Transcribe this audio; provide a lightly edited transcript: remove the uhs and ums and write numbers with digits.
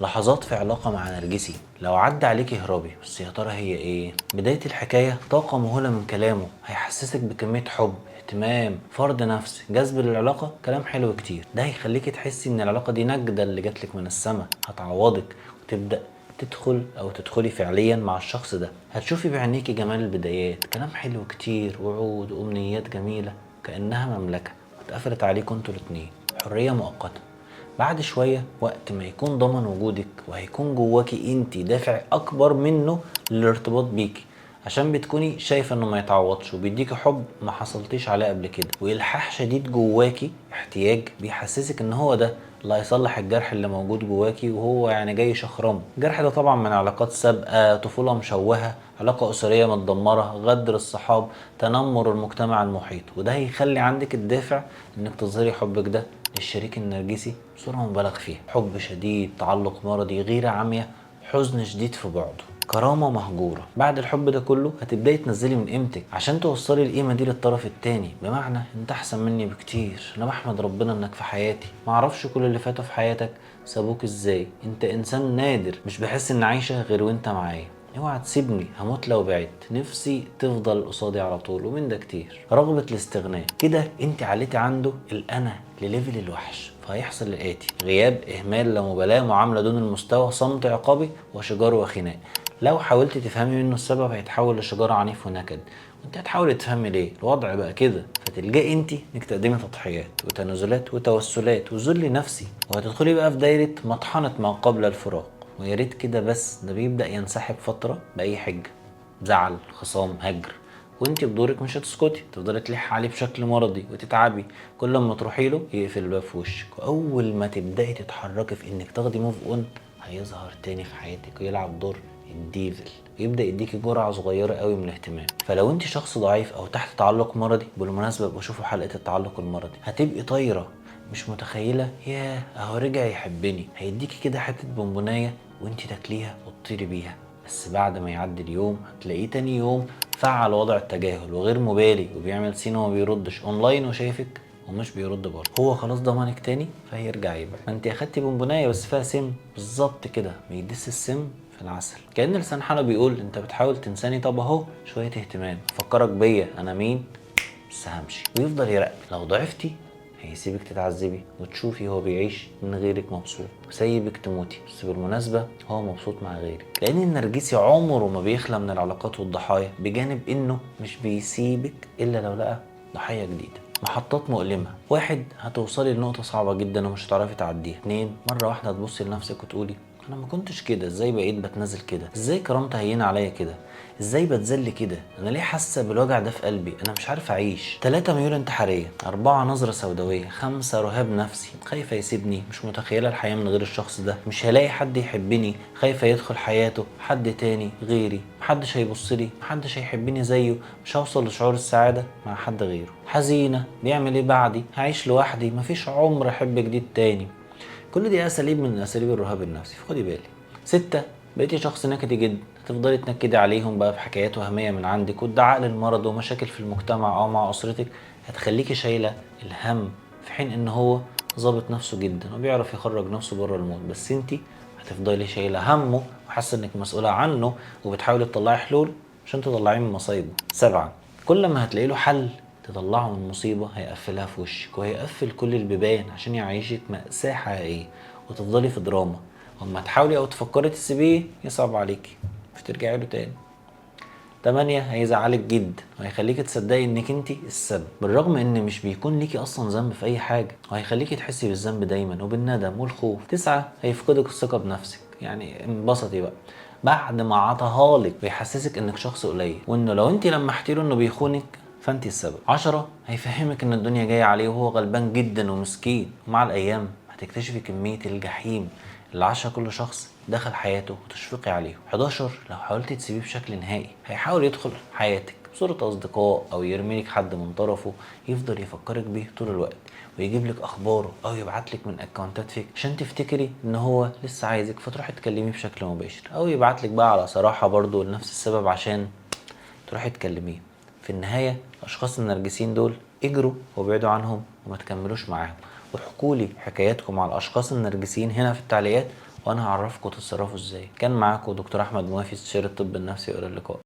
لحظات في علاقة مع نرجسي لو عدى عليك اهربي، بس يا ترى هي ايه؟ بداية الحكاية طاقة مهولة من كلامه هيحسسك بكمية حب، اهتمام، فرض نفس، جذب للعلاقة، كلام حلو كتير. ده هيخليك تحسي ان العلاقة دي نجدة اللي جاتلك من السما هتعوضك، وتبدأ تدخل او تدخلي فعليا مع الشخص ده. هتشوفي بعينيكي جمال البدايات، كلام حلو كتير، وعود وامنيات جميلة كأنها مملكة واتقفلت عليكم انتوا الاتنين. حرية مؤقتة. بعد شوية وقت ما يكون ضمن وجودك وهيكون جواكي انتي دافع اكبر منه للارتباط بيكي، عشان بتكوني شايفة انه ما يتعوضش وبيديكي حب ما حصلتيش عليه قبل كده، والحاح شديد جواكي، احتياج بيحسسك ان هو ده اللي هيصلح الجرح اللي موجود جواكي، وهو يعني جاي شخرمه. الجرح ده طبعا من علاقات سابقة، طفولة مشوهة، علاقة أسرية متدمرة، غدر الصحاب، تنمر المجتمع المحيط. وده هيخلي عندك الدافع انك تظهري حبك ده للشريك النرجسي بصورة مبالغ فيها. حب شديد، تعلق مرضي، غيرة عمياء، حزن شديد في بعده، كرامة مهجورة. بعد الحب ده كله هتبدأي تنزلي من قيمتك عشان توصلي القيمة دي للطرف التاني، بمعنى انت احسن مني بكتير، انا بحمد ربنا انك في حياتي، معرفش كل اللي فاتوا في حياتك سابوك ازاي، انت انسان نادر، مش بحس ان عايشة غير وانت معايا، اوعى تسيبني، هموت لو بعدت، نفسي تفضل قصادي على طول. ومن ده كتير. رغبة الاستغناء، كده انت عليتي عنده الانا لليفل الوحش، فهيحصل الاتي: غياب، اهمال، لا مبالاة، معاملة دون المستوى، صمت عقابي، وشجار وخناق. لو حاولت تفهمي منه السبب هيتحول لشجار عنيف ونكد، وانت هتحاولي تفهمي ليه الوضع بقى كده، فتلجئي انت انك تقدمي تضحيات وتنازلات وتوسلات وذل نفسي، وهتدخلي بقى في دايرة مطحنة ما قبل الفراق. ويا ريت كده، بس ده بيبدأ ينسحب فترة بأي حجة: زعل، خصام، هجر. وانت بدورك مش هتسكتي، تفضلي تلح عليه بشكل مرضي وتتعبي. كل ما تروحي له يقفل الباب في وشك، واول ما تبدأي تتحركي في انك تاخدي موف اون هيظهر تاني في حياتك ويلعب دور الديفل، يبدأ يديكي جرعة صغيرة قوي من الاهتمام. فلو انت شخص ضعيف او تحت تعلق مرضي، بالمناسبة بشوفوا حلقة التعلق المرضي، هتبقي طايرة مش متخيلة ياه اهو رجع يحبني، هيديكي كده حتة بونبوناية وانت تاكليها وتطيري بيها. بس بعد ما يعدي اليوم هتلاقيه تاني يوم فعل وضع التجاهل وغير مبالي، وبيعمل سين وما بيردش اونلاين وشايفك ومش بيرد برضه. هو خلاص ضمنك تاني فهيرجع يبعد. ما انت اخدتي بونبونايه بس فيها سم، بالظبط كده، بيدس السم في العسل. كأن لسان حاله بيقول انت بتحاول تنساني، طب اهو شويه اهتمام، فكرك بيا انا مين، بس همشي. ويفضل يراقب. لو ضعفتي هيسيبك تتعذبي وتشوفي هو بيعيش من غيرك مبسوط، وسيبك تموتي. بس بالمناسبة هو مبسوط مع غيرك، لأن النرجسي عمره ما بيخلى من العلاقات والضحايا، بجانب إنه مش بيسيبك إلا لو لقى ضحية جديدة. محطات مؤلمة: واحد، هتوصلي لنقطة صعبة جدا ومش هتعرفي تعديها. اتنين، مرة واحدة هتبصي لنفسك وتقولي انا ما كنتش كده، ازاي بقيت بتنازل كده، ازاي كرامتي هينه عليا كده، ازاي بتذل كده، انا ليه حاسه بالوجع ده في قلبي، انا مش عارفه اعيش. 3، ميول انتحاريه. 4، نظره سوداويه. 5، رهاب نفسي، خايفه يسيبني، مش متخيله الحياه من غير الشخص ده، مش هلاقي حد يحبني، خايفه يدخل حياته حد تاني غيري، محدش هيبص لي، محدش هيحبني زيه، مش هوصل لشعور السعاده مع حد غيره. حزينه، بيعمل ايه بعدي، هعيش لوحدي، مفيش عمر احب جديد تاني. كل دي اساليب من اساليب الرهاب النفسي، فخدي بالك. 6، بقيتي شخص نكدي جدا، هتفضلي تنكدي عليهم بقى في حكايات وهميه من عندك، وادعاء للمرض ومشاكل في المجتمع او مع اسرتك هتخليكي شايله الهم، في حين ان هو ظابط نفسه جدا وبيعرف يخرج نفسه بره المود، بس انتي هتفضلي شايله همه وحاسه انك مسؤوله عنه، وبتحاولي تطلعي حلول عشان تطلعيه من مصايبه. 7، كل ما هتلاقي له حل تطلعه من مصيبة هيقفلها في وشك، وهيقفل كل البيبان عشان يعيشك مأساة حقيقية وتفضلي في دراما. واما تحاولي او تفكري تسيبيه يصعب عليكي مش ترجعي له تاني. 8، هيزعلك جدا وهيخليكي تصدقي انك انتي السبب، بالرغم ان مش بيكون ليكي اصلا ذنب في اي حاجة، وهيخليكي تحسي بالذنب دايما وبالندم والخوف. 9، هيفقدك الثقة بنفسك، يعني انبسطي بقى بعد ما عطاهالك ويحسسك انك شخص قليل، وانه لو انتي لمحتي له انه بيخونك فانت السبب. 10، هيفهمك ان الدنيا جايه عليه وهو غلبان جدا ومسكين، ومع الايام هتكتشفي كميه الجحيم اللي عاشها كل شخص دخل حياته وتشفقي عليه. 11، لو حاولتي تسيبيه بشكل نهائي هيحاول يدخل حياتك بصورة أصدقاء أو يرميلك حد من طرفه يفضل يفكرك بيه طول الوقت، ويجيب لك أخباره أو يبعت لك من أكونتات فيك عشان تفتكري إن هو لسه عايزك فتروحي تكلميه بشكل مباشر، أو يبعت لك بقى على صراحة برضه لنفس السبب عشان تروحي تكلميه. في النهاية الأشخاص النرجسيين دول اجروا وابعدوا عنهم وما تكملوش معاهم، وحكولي حكاياتكم مع الأشخاص النرجسيين هنا في التعليقات، وانا هعرفكم تتصرفوا ازاي. كان معاكم دكتور احمد موافي، استشاري الطب النفسي، والى اللقاء.